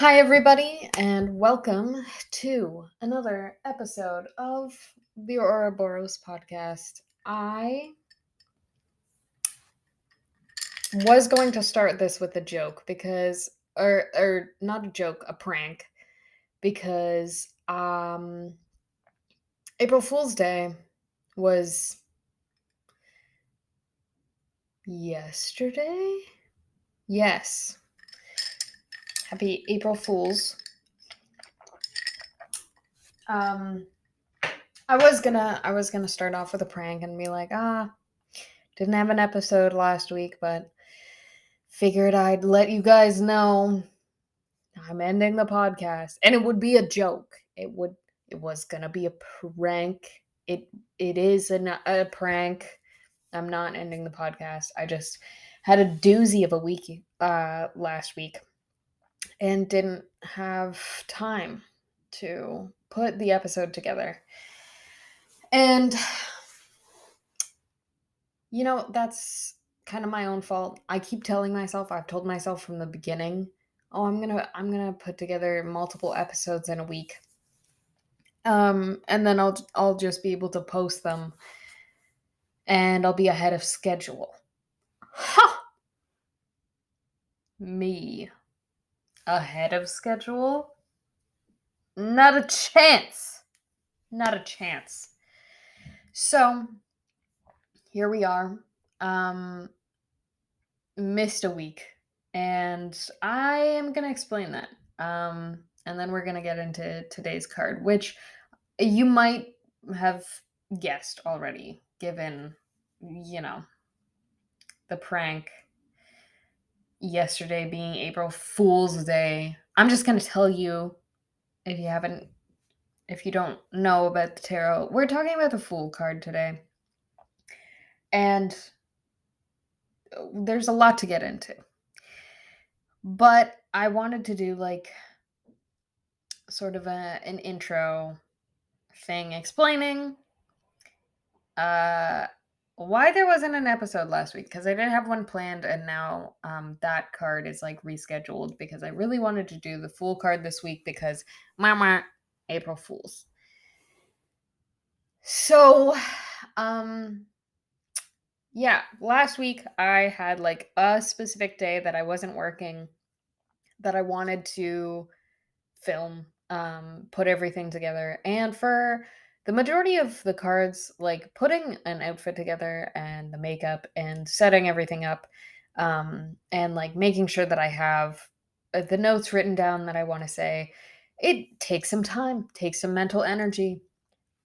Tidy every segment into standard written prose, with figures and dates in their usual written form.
Hi, everybody, and welcome to another episode of the Ouroboros podcast. I was going to start this with a joke because, or not a joke, a prank, because April Fool's Day was yesterday. Yes, happy April Fools. Um, I was gonna start off with a prank and be like, didn't have an episode last week, but figured I'd let you guys know I'm ending the podcast. And it would be a joke. It was gonna be a prank. It is a prank. I'm not ending the podcast. I just had a doozy of a week last week and didn't have time to put the episode together. And that's kind of my own fault. I keep telling myself, I've told myself from the beginning, oh, I'm going to put together multiple episodes in a week. And then I'll just be able to post them and I'll be ahead of schedule. Ha! Me ahead of schedule? Not a chance. Not a chance. So, here we are. Missed a week, and I am going to explain that. And then we're going to get into today's card, which you might have guessed already, given, the prank yesterday being April Fool's Day. I'm just going to tell you, if you don't know about the tarot, we're talking about the Fool card today. And there's a lot to get into. But I wanted to do sort of an intro thing explaining why there wasn't an episode last week, because I did have one planned, and now that card is rescheduled because I really wanted to do the Fool card this week because mama April Fools. So yeah, last week I had a specific day that I wasn't working, that I wanted to film, put everything together. And for the majority of the cards, putting an outfit together and the makeup and setting everything up, and making sure that I have the notes written down that I want to say, it takes some time, takes some mental energy.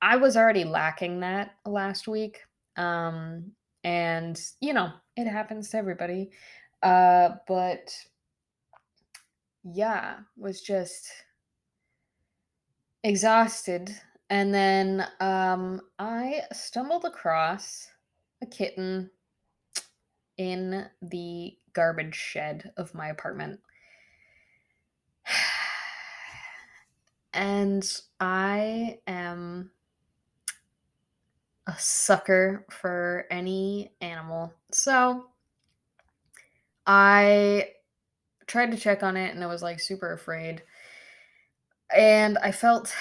I was already lacking that last week. And it happens to everybody. But yeah, was just exhausted. And then I stumbled across a kitten in the garbage shed of my apartment. And I am a sucker for any animal. So I tried to check on it and I was super afraid. And I felt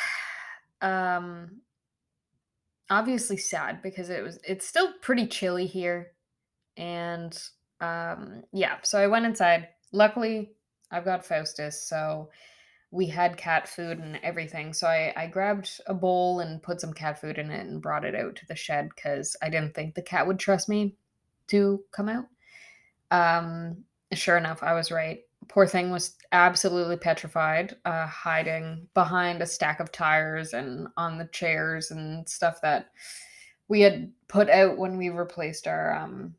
obviously sad because it's still pretty chilly here. And yeah, so I went inside. Luckily, I've got Faustus, so we had cat food and everything. So I grabbed a bowl and put some cat food in it and brought it out to the shed because I didn't think the cat would trust me to come out. Sure enough, I was right. Poor thing was absolutely petrified, hiding behind a stack of tires and on the chairs and stuff that we had put out when we replaced our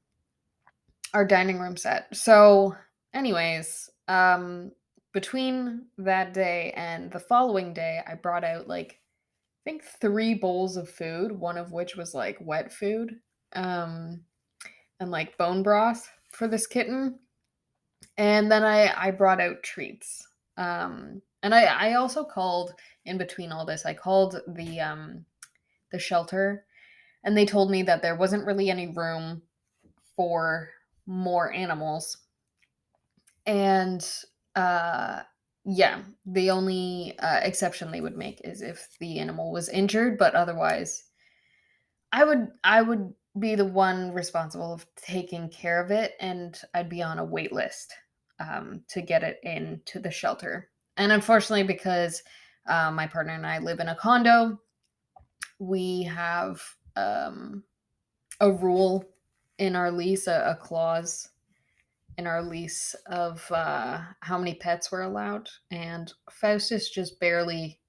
dining room set. So, anyways, between that day and the following day, I brought out I think 3 bowls of food, one of which was wet food, and bone broth for this kitten. And then I brought out treats. And I also called in between all this. I called the shelter, and they told me that there wasn't really any room for more animals. And Yeah, the only, exception they would make is if the animal was injured, but otherwise, I would be the one responsible of taking care of it, and I'd be on a wait list, to get it into the shelter. And unfortunately, because, my partner and I live in a condo, we have, a rule in our lease, a clause in our lease of, how many pets we're allowed, and Faustus just barely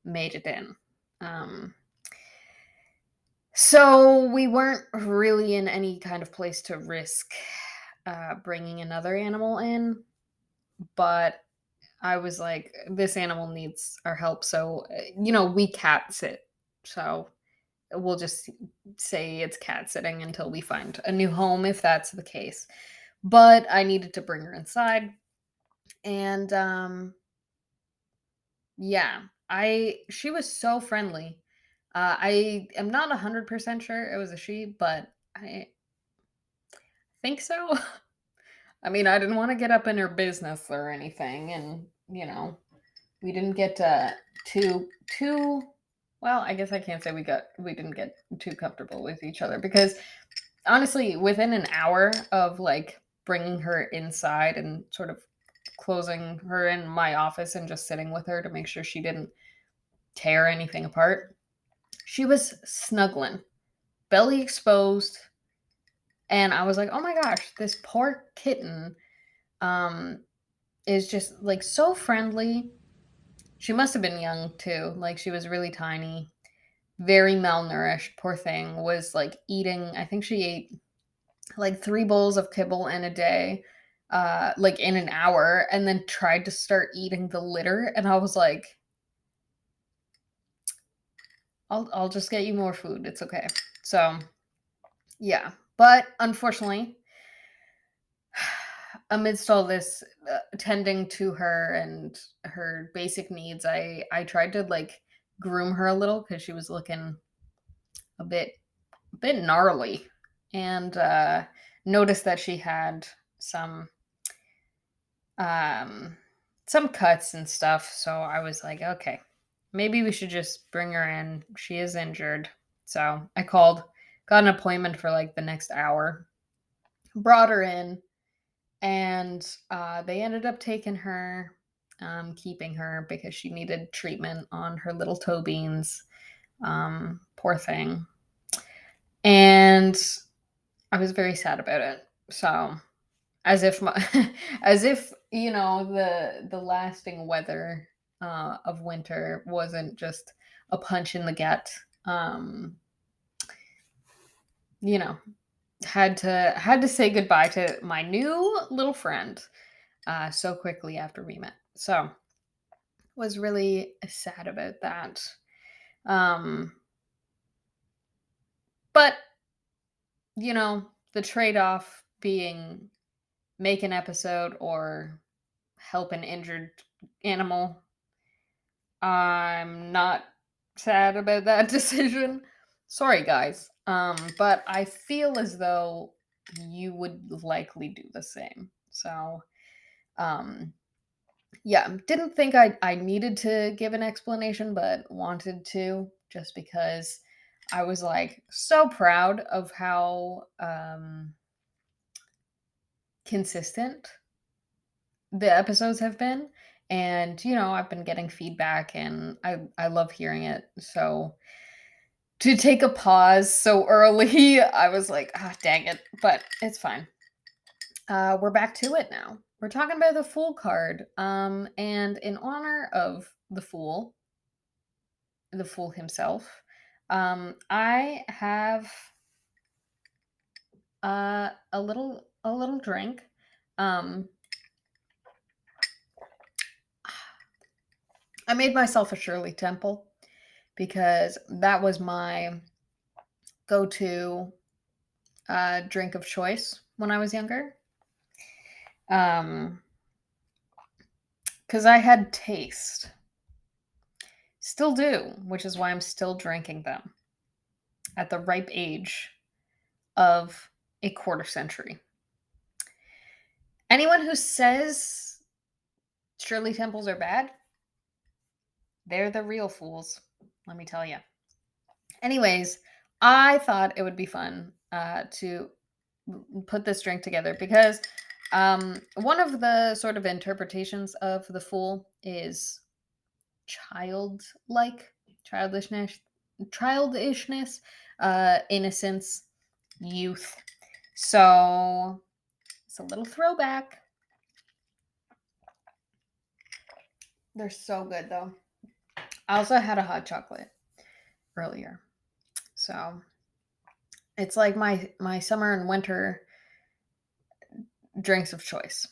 made it in. Um, so we weren't really in any kind of place to risk, bringing another animal in, but I was like, "This animal needs our help," so, we cat sit, so we'll just say it's cat sitting until we find a new home if that's the case. But I needed to bring her inside, and, yeah, I she was so friendly. I am not 100% sure it was a she, but I think so. I mean, I didn't wanna get up in her business or anything, and, we didn't get, too well, I guess I can't say we didn't get too comfortable with each other because, honestly, within an hour of, like, bringing her inside and sort of closing her in my office and just sitting with her to make sure she didn't tear anything apart, she was snuggling, belly exposed, and I was like, "Oh my gosh, this poor kitten, um, is just, like, so friendly." She must have been young too, like, she was really tiny, very malnourished, poor thing, was, like, eating I think she ate, like, 3 bowls of kibble in a day, like, in an hour, and then tried to start eating the litter, and I was like, I'll just get you more food, it's okay." So, yeah, but unfortunately, amidst all this, tending to her and her basic needs, I tried to, like, groom her a little because she was looking a bit gnarly, and, noticed that she had some, um some cuts and stuff, so I was like, "Okay, maybe we should just bring her in, she is injured." So, I called, got an appointment for, like, the next hour, brought her in, and, they ended up taking her, keeping her because she needed treatment on her little toe beans, poor thing, and I was very sad about it. So, as if my as if, the lasting weather, of winter wasn't just a punch in the gut, um, you know, had to say goodbye to my new little friend, so quickly after we met. So, was really sad about that. Um, but, the trade-off being make an episode or help an injured animal. I'm not sad about that decision. Sorry, guys. But I feel as though you would likely do the same. So, um, yeah, didn't think I needed to give an explanation, but wanted to just because I was like so proud of how consistent the episodes have been. And I've been getting feedback and I love hearing it. So to take a pause so early, I was like, ah, dang it, but it's fine. We're back to it now. We're talking about the Fool card. And in honor of the Fool himself, I have a little drink. Um, I made myself a Shirley Temple because that was my go-to drink of choice when I was younger. Because I had taste. Still do, which is why I'm still drinking them at the ripe age of a quarter century. Anyone who says Shirley Temples are bad. They're the real fools, let me tell you. Anyways, I thought it would be fun to put this drink together because one of the sort of interpretations of the fool is childlike, childishness, childishness, innocence, youth. So it's a little throwback. They're so good though. I also had a hot chocolate earlier. So it's like my summer and winter drinks of choice.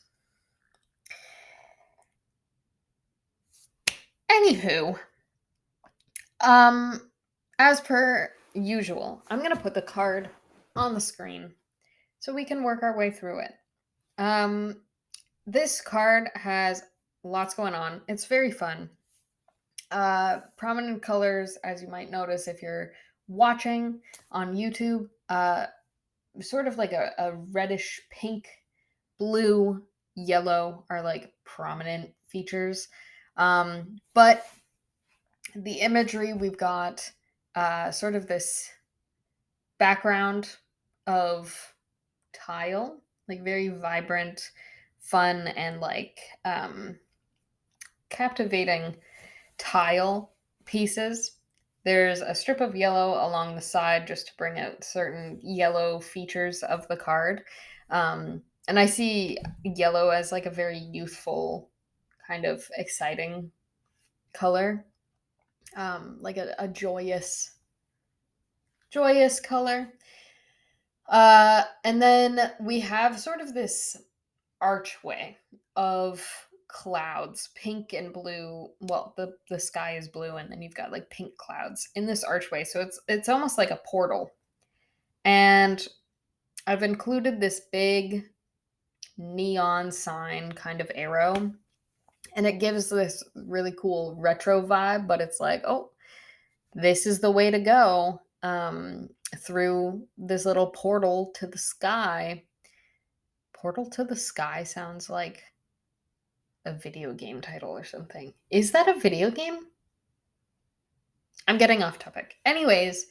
Anywho, as per usual, I'm gonna put the card on the screen so we can work our way through it. This card has lots going on. It's very fun. Prominent colors, as you might notice if you're watching on YouTube, sort of like a reddish pink, blue, yellow are like prominent features. But the imagery, we've got sort of this background of tile, like very vibrant, fun, and like captivating tile pieces. There's a strip of yellow along the side just to bring out certain yellow features of the card. And I see yellow as like a very youthful, kind of exciting color, like a joyous, joyous color. And then we have sort of this archway of clouds, pink and blue. Well, the sky is blue, and then you've got like pink clouds in this archway. So it's almost like a portal. And I've included this big neon sign kind of arrow, and it gives this really cool retro vibe, but it's like, oh, this is the way to go through this little portal to the sky. Portal to the Sky sounds like a video game title or something. Is that a video game? I'm getting off topic. Anyways,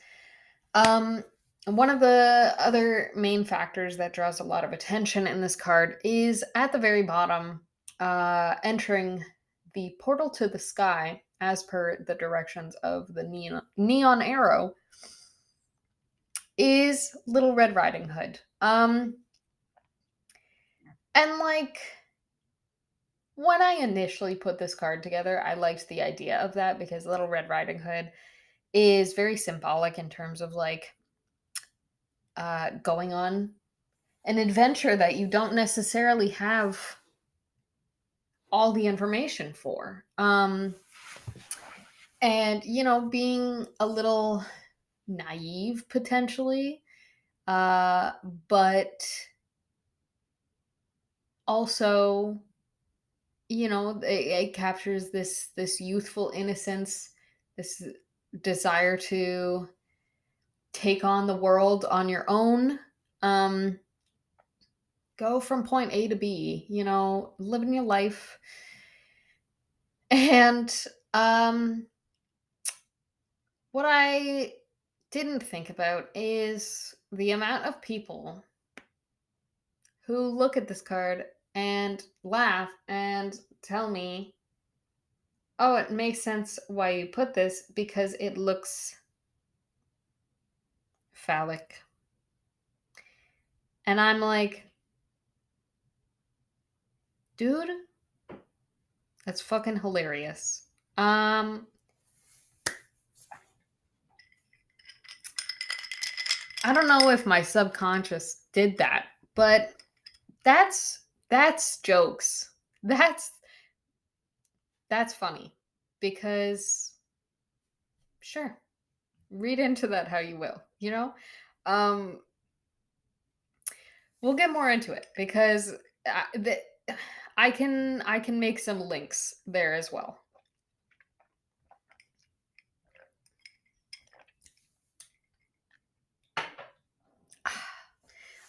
one of the other main factors that draws a lot of attention in this card is at the very bottom, entering the portal to the sky, as per the directions of the neon arrow, is Little Red Riding Hood. And like, when I initially put this card together, I liked the idea of that because Little Red Riding Hood is very symbolic in terms of like going on an adventure that you don't necessarily have all the information for. And, you know, being a little naive potentially, but also, you know, it captures this youthful innocence, this desire to take on the world on your own, go from point A to B, you know, living your life. And what I didn't think about is the amount of people who look at this card and laugh and tell me, oh, it makes sense why you put this because it looks phallic. And I'm like, dude, that's fucking hilarious. I don't know if my subconscious did that, but that's jokes. That's funny because sure, read into that how you will, you know? Um we'll get more into it because I can make some links there as well.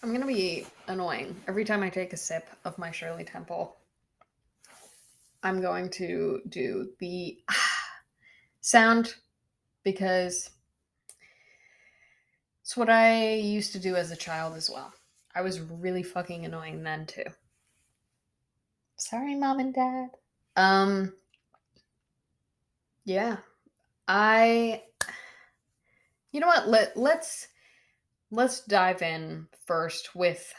I'm gonna be annoying every time I take a sip of my Shirley Temple. I'm going to do the sound because it's what I used to do as a child as well. I was really fucking annoying then too. Sorry, mom and dad. Um, yeah. I You know what? Let's dive in first with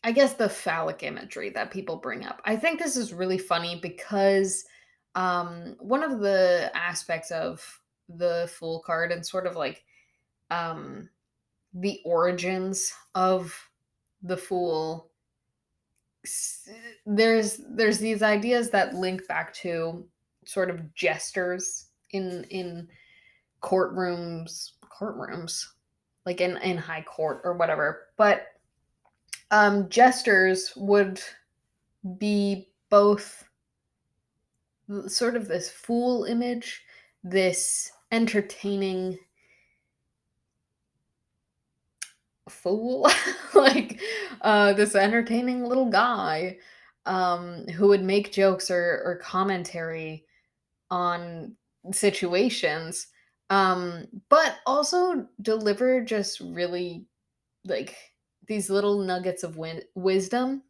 I guess the phallic imagery that people bring up. I think this is really funny because one of the aspects of the Fool card and sort of like um the origins of the Fool, s- there's these ideas that link back to sort of jesters in courtrooms, like in high court or whatever. But jesters would be both sort of this fool image, this entertaining fool, like this entertaining little guy who would make jokes or commentary on situations, but also deliver just really like these little nuggets of wisdom.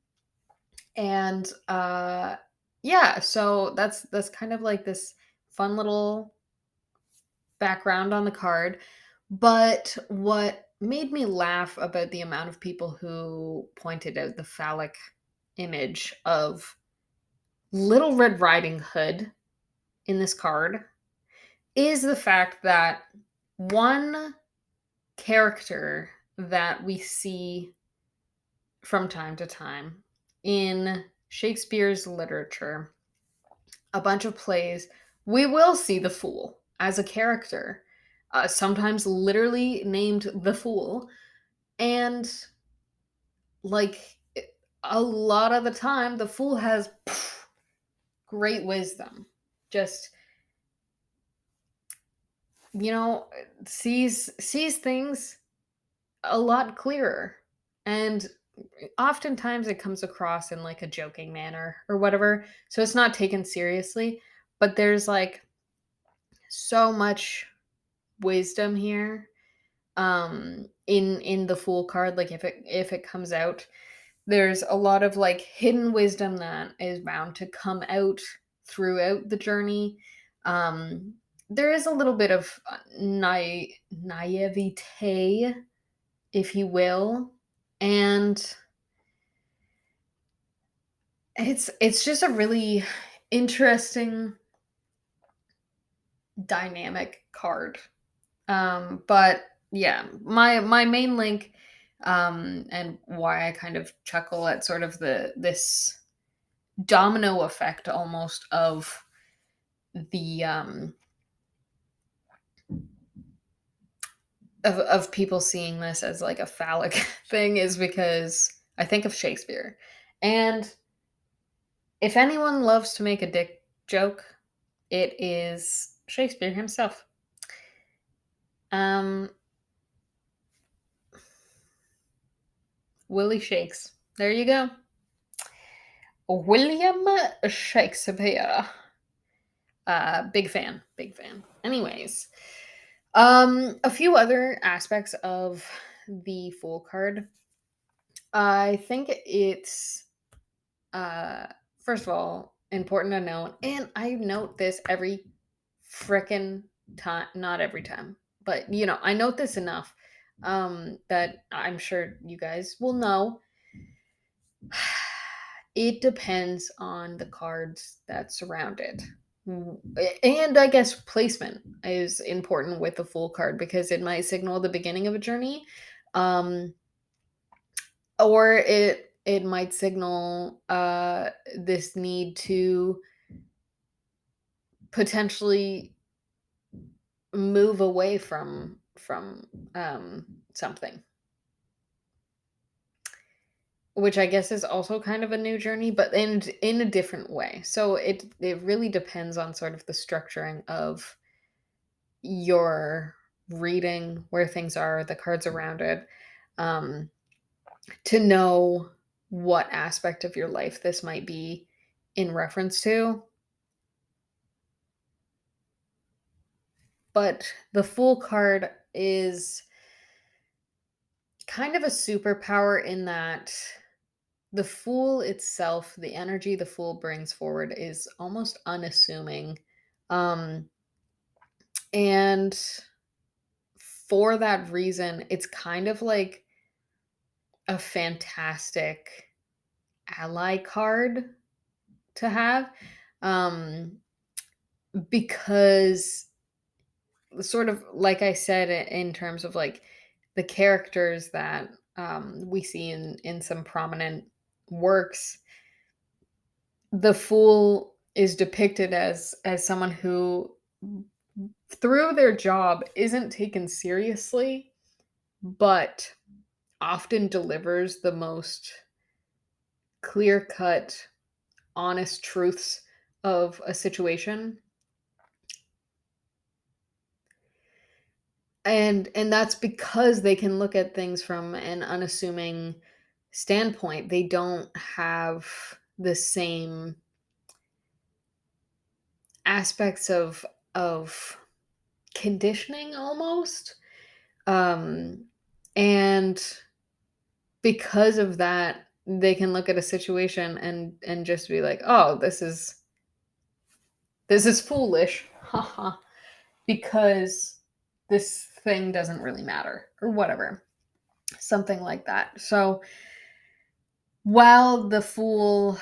And yeah, so that's kind of like this fun little background on the card. But what made me laugh about the amount of people who pointed out the phallic image of Little Red Riding Hood in this card is the fact that one character that we see from time to time in Shakespeare's literature, a bunch of plays, we will see the Fool as a character, sometimes literally named the Fool. And like a lot of the time, the Fool has great wisdom. Just, you know, sees things a lot clearer. And oftentimes it comes across in like a joking manner or whatever. So it's not taken seriously, but there's like so much wisdom here in the Fool card. Like if it comes out, there's a lot of like hidden wisdom that is bound to come out throughout the journey. um there is a little bit of naivete, if you will. And it's just a really interesting dynamic card. But yeah, my main link, and why I kind of chuckle at sort of this domino effect almost of the of people seeing this as like a phallic thing is because I think of Shakespeare. And if anyone loves to make a dick joke, it is Shakespeare himself. Um Willie Shakes. There you go. William Shakespeare. Big fan, big fan. Anyways, a few other aspects of the Fool card. I think it's uh first of all important to note, and I note this every frickin' time, not every time, but I note this enough that I'm sure you guys will know. It depends on the cards that surround it. And I guess placement is important with the Fool card because it might signal the beginning of a journey, um, or it might signal this need to potentially move away from something, which I guess is also kind of a new journey, but in a different way. So it really depends on sort of the structuring of your reading, where things are, the cards around it, um, to know what aspect of your life this might be in reference to. But the Fool card is kind of a superpower in that the Fool itself, the energy the Fool brings forward is almost unassuming. Um, and for that reason, it's kind of like a fantastic ally card to have. Um, because sort of like I said in terms of like the characters that we see in some prominent works, the Fool is depicted as someone who through their job isn't taken seriously, but often delivers the most clear-cut, honest truths of a situation. And that's because they can look at things from an unassuming standpoint. They don't have the same aspects of conditioning almost. Um, and because of that, they can look at a situation and just be like, "Oh, this is foolish." Haha, because this thing doesn't really matter or whatever. Something like that. So, while the Fool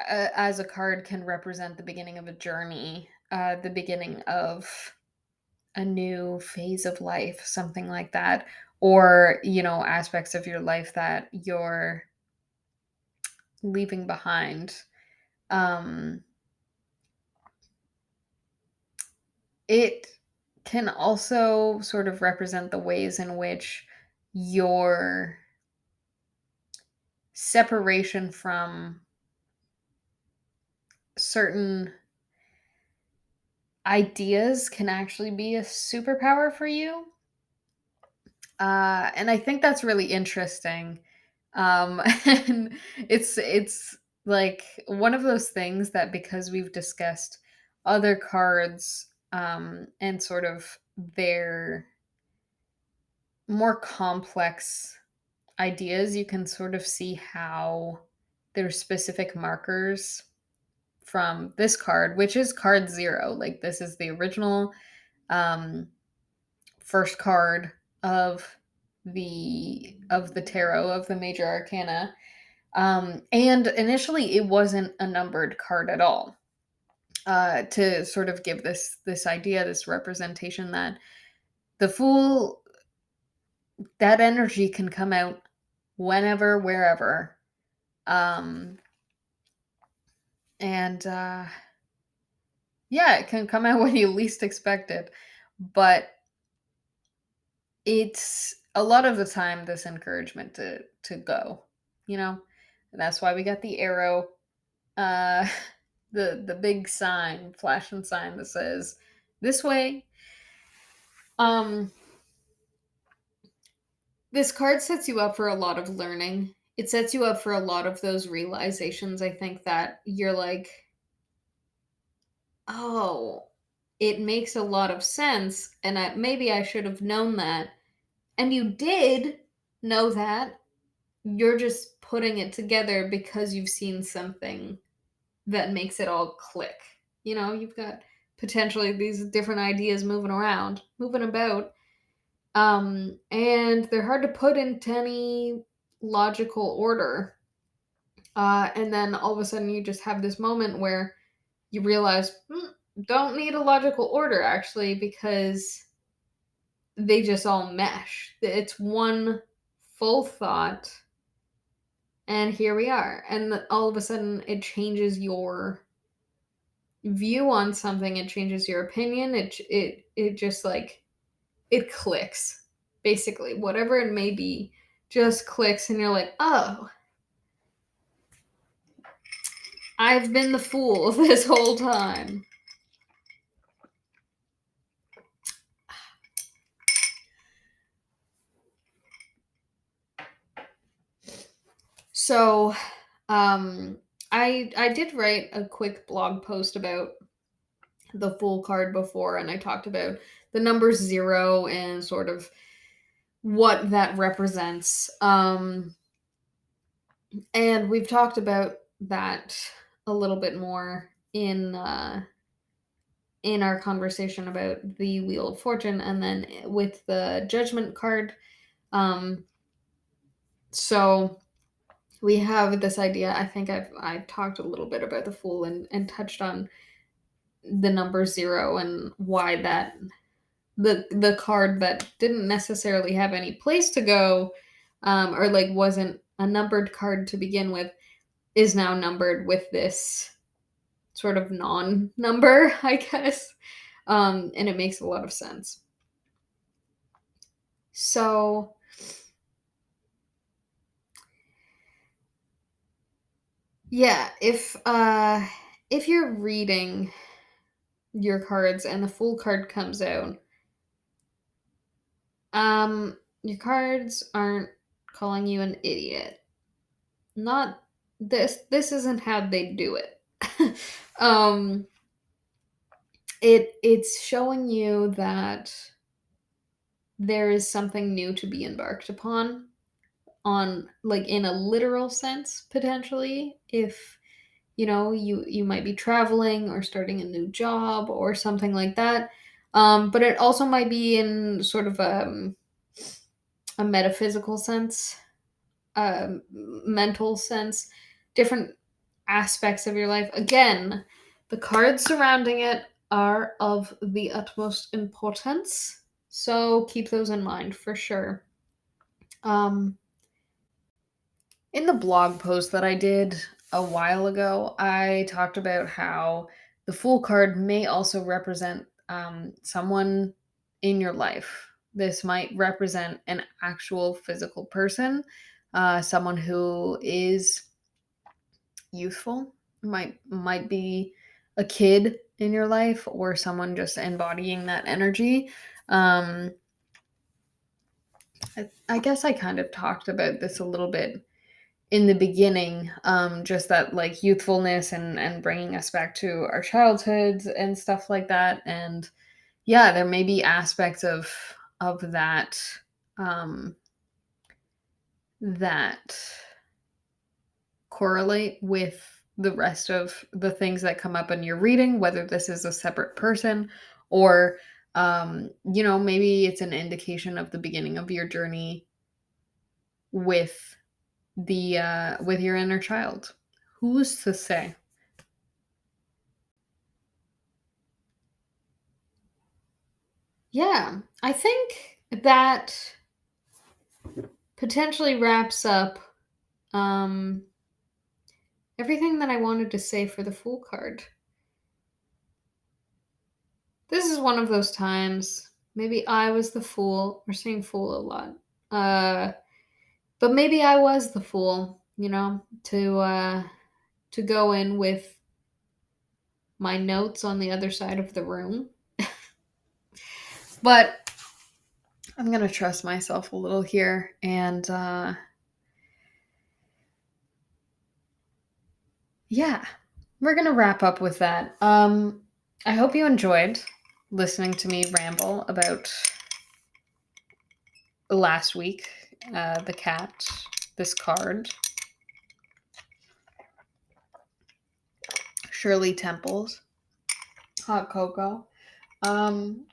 as a card can represent the beginning of a journey, the beginning of a new phase of life, something like that, or, aspects of your life that you're leaving behind. Um, it can also sort of represent the ways in which your separation from certain ideas can actually be a superpower for you. And I think that's really interesting. And it's like one of those things that because we've discussed other cards and sort of their more complex ideas, you can sort of see how there's specific markers from this card, which is card 0. Like this is the original um first card of the tarot of the major arcana. And initially it wasn't a numbered card at all. To sort of give this idea, this representation that the Fool, that energy can come out whenever, wherever. Um and Yeah, it can come out when you least expect it. But it's a lot of the time this encouragement to go, you know? And that's why we got the arrow, uh the big sign, flashing sign that says this way. Um this card sets you up for a lot of learning. It sets you up for a lot of those realizations, I think, that you're like, "Oh, it makes a lot of sense and maybe I should have known that." And you did know that. You're just putting it together because you've seen something that makes it all click. You've got potentially these different ideas moving about, and they're hard to put into any logical order. And then all of a sudden, you just have this moment where you realize, don't need a logical order actually, because they just all mesh. It's one full thought, and here we are. And all of a sudden, it changes your view on something. It changes your opinion. It just like it clicks. Basically, whatever it may be, just clicks, and you're like, oh, I've been the fool this whole time. So, I did write a quick blog post about the Fool card before, and I talked about the number 0 and sort of what that represents. And we've talked about that a little bit more in our conversation about the Wheel of Fortune, and then with the Judgment card. Um, so we have this idea. I think I've talked a little bit about the Fool and touched on the number 0 and why that the card that didn't necessarily have any place to go, or like wasn't a numbered card to begin with, is now numbered with this sort of non-number, I guess. And it makes a lot of sense. So yeah, if you're reading your cards and the Fool card comes out, your cards aren't calling you an idiot. Not this isn't how they do it. um it's showing you that there is something new to be embarked upon, on like in a literal sense, potentially, if you might be traveling or starting a new job or something like that. But it also might be in sort of a metaphysical sense, mental sense, different aspects of your life. Again, the cards surrounding it are of the utmost importance, so keep those in mind for sure. Um, in the blog post that I did a while ago, I talked about how the Fool card may also represent someone in your life. This might represent an actual physical person, someone who is youthful, might be a kid in your life, or someone just embodying that energy. Um, I guess I kind of talked about this a little bit in the beginning, just that like youthfulness and bringing us back to our childhoods and stuff like that. And yeah, there may be aspects of that, um, that correlate with the rest of the things that come up in your reading, whether this is a separate person, or maybe it's an indication of the beginning of your journey with with your inner child. Who's to say? Yeah, I think that potentially wraps up um everything that I wanted to say for the Fool card. This is one of those times. Maybe I was the fool. We're saying fool a lot. But maybe I was the fool, to go in with my notes on the other side of the room. But I'm gonna trust myself a little here, and yeah, we're gonna wrap up with that. I hope you enjoyed listening to me ramble about last week, the cat, this card, Shirley Temple's hot cocoa. Um,